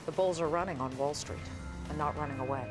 The bulls are running on Wall Street and not running away.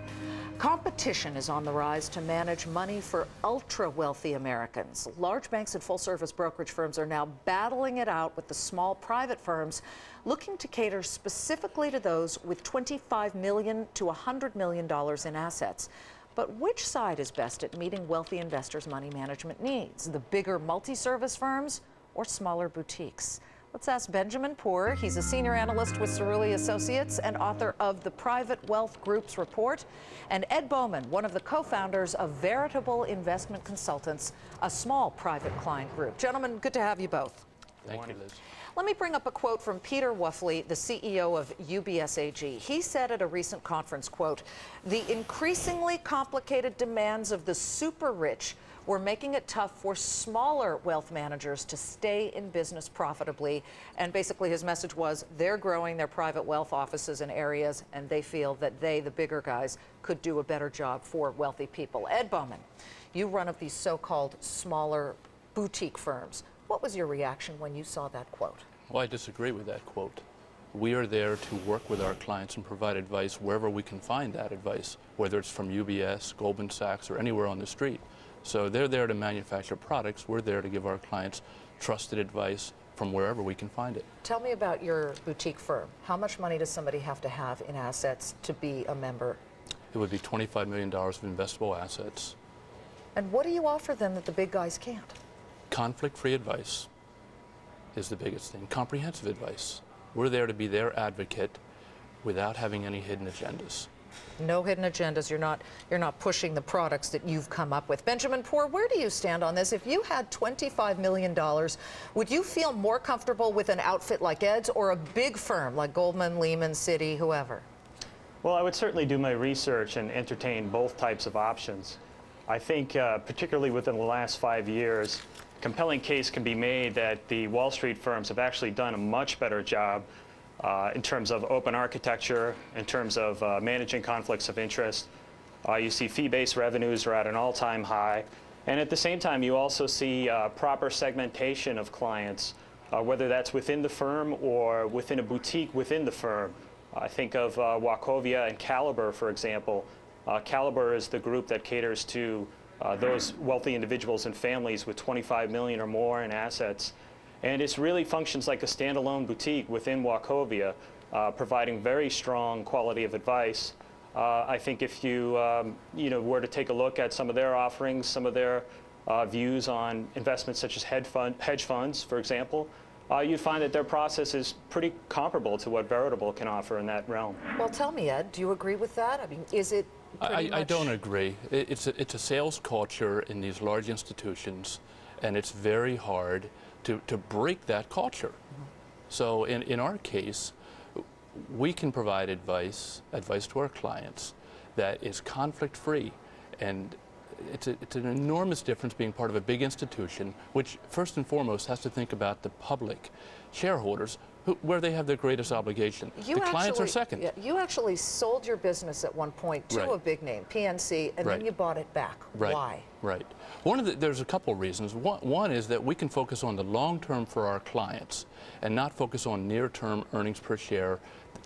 Competition is on the rise to manage money for ultra-wealthy Americans. Large banks and full-service brokerage firms are now battling it out with the small private firms looking to cater specifically to those with $25 million to $100 million in assets. But which side is best at meeting wealthy investors' money management needs? The bigger multi-service firms or smaller boutiques? Let's ask Benjamin Poor. He's a senior analyst with Cerulli Associates and author of the Private Wealth Group's report, and Ed Bowman, one of the co-founders of Veritable Investment Consultants, a small private client group. Gentlemen, good to have you both. Thank you, Liz. Let me bring up a quote from Peter Wuffley, the CEO of UBS AG. He said at a recent conference, quote, "The increasingly complicated demands of the super rich were making it tough for smaller wealth managers to stay in business profitably." And basically his message was they're growing their private wealth offices in areas, and they feel that they, the bigger guys, could do a better job for wealthy people. Ed Bowman, you run up these so-called smaller boutique firms. What was your reaction when you saw that quote? Well, I disagree with that quote. We are there to work with our clients and provide advice wherever we can find that advice, whether it's from UBS, Goldman Sachs, or anywhere on the street. So they're there to manufacture products. We're there to give our clients trusted advice from wherever we can find it. Tell me about your boutique firm. How much money does somebody have to have in assets to be a member? It would be $25 million of investable assets. And what do you offer them that the big guys can't? Conflict-free advice is the biggest thing. Comprehensive advice. We're there to be their advocate without having any hidden agendas. No hidden agendas. You're not pushing the products that you've come up with. Benjamin Poor, where do you stand on this? If you had $25 million, would you feel more comfortable with an outfit like Ed's or a big firm like Goldman, Lehman, Citi, whoever? Well, I would certainly do my research and entertain both types of options. I think particularly within the last 5 years, a compelling case can be made that the Wall Street firms have actually done a much better job in terms of open architecture, in terms of managing conflicts of interest. You see fee-based revenues are at an all-time high. And at the same time, you also see proper segmentation of clients, whether that's within the firm or within a boutique within the firm. I think of Wachovia and Caliber, for example. Caliber is the group that caters to those wealthy individuals and families with 25 million or more in assets. And it really functions like a standalone boutique within Wachovia, providing very strong quality of advice. I think if you were to take a look at some of their offerings, some of their views on investments such as hedge funds, for example, you'd find that their process is pretty comparable to what Veritable can offer in that realm. Well, tell me, Ed, do you agree with that? I mean, is it pretty much... I don't agree. It's a sales culture in these large institutions, and it's very hard to break that culture. So in our case, we can provide advice to our clients that is conflict-free, and it's an enormous difference being part of a big institution, which first and foremost has to think about the public shareholders, where they have their greatest obligation. The clients are second. Yeah, you actually sold your business at one point to a big name, PNC, and then you bought it back. Right. Why? Right. There's a couple of reasons. One is that we can focus on the long term for our clients and not focus on near-term earnings per share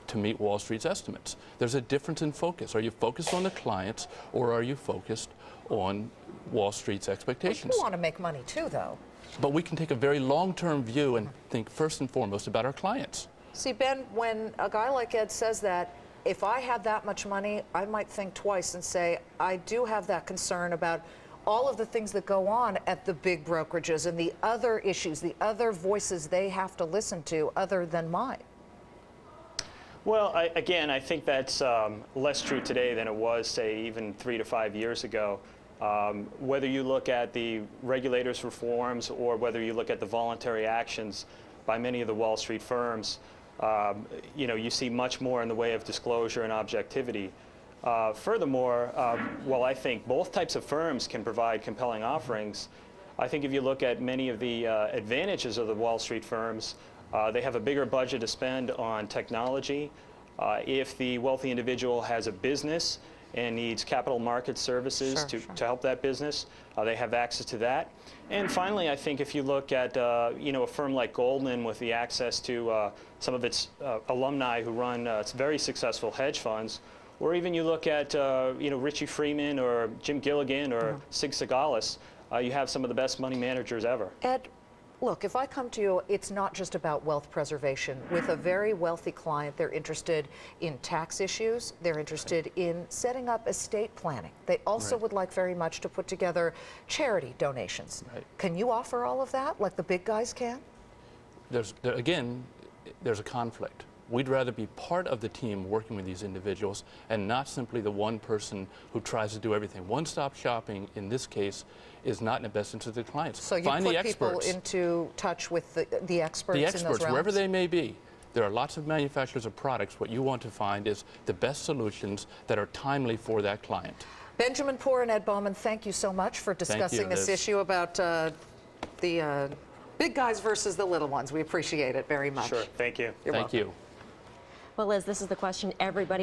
to meet Wall Street's estimates. There's a difference in focus. Are you focused on the clients, or are you focused on Wall Street's expectations? Well, you want to make money too, though. But we can take a very long-term view and think first and foremost about our clients. See, Ben, when a guy like Ed says that, if I had that much money, I might think twice and say, I do have that concern about all of the things that go on at the big brokerages and the other issues, the other voices they have to listen to other than mine. Well, again, I think that's less true today than it was, say, even 3 to 5 years ago. Whether you look at the regulators' reforms or whether you look at the voluntary actions by many of the Wall Street firms, you see much more in the way of disclosure and objectivity. Furthermore, while I think both types of firms can provide compelling offerings, I think if you look at many of the advantages of the Wall Street firms, they have a bigger budget to spend on technology. If the wealthy individual has a business and needs capital market services to help that business, they have access to that. And finally, I think if you look at a firm like Goldman with the access to some of its alumni who run its very successful hedge funds, or even you look at Richie Freeman or Jim Gilligan or Sig Segalis, you have some of the best money managers ever. Ed, look, if I come to you, it's not just about wealth preservation. With a very wealthy client, they're interested in tax issues. They're interested in setting up estate planning. They also would like very much to put together charity donations. Can you offer all of that like the big guys can? Again, there's a conflict. We'd rather be part of the team working with these individuals and not simply the one person who tries to do everything. One-stop shopping, in this case, is not in the best interest of the clients. So you Find put the people experts. into touch with the experts The in those experts, realms? wherever they may be. There are lots of manufacturers of products. What you want to find is the best solutions that are timely for that client. Benjamin Poore and Ed Bauman, thank you so much for discussing this issue about the big guys versus the little ones. We appreciate it very much. Sure, thank you. You're welcome. Thank you. Well, Liz, this is the question everybody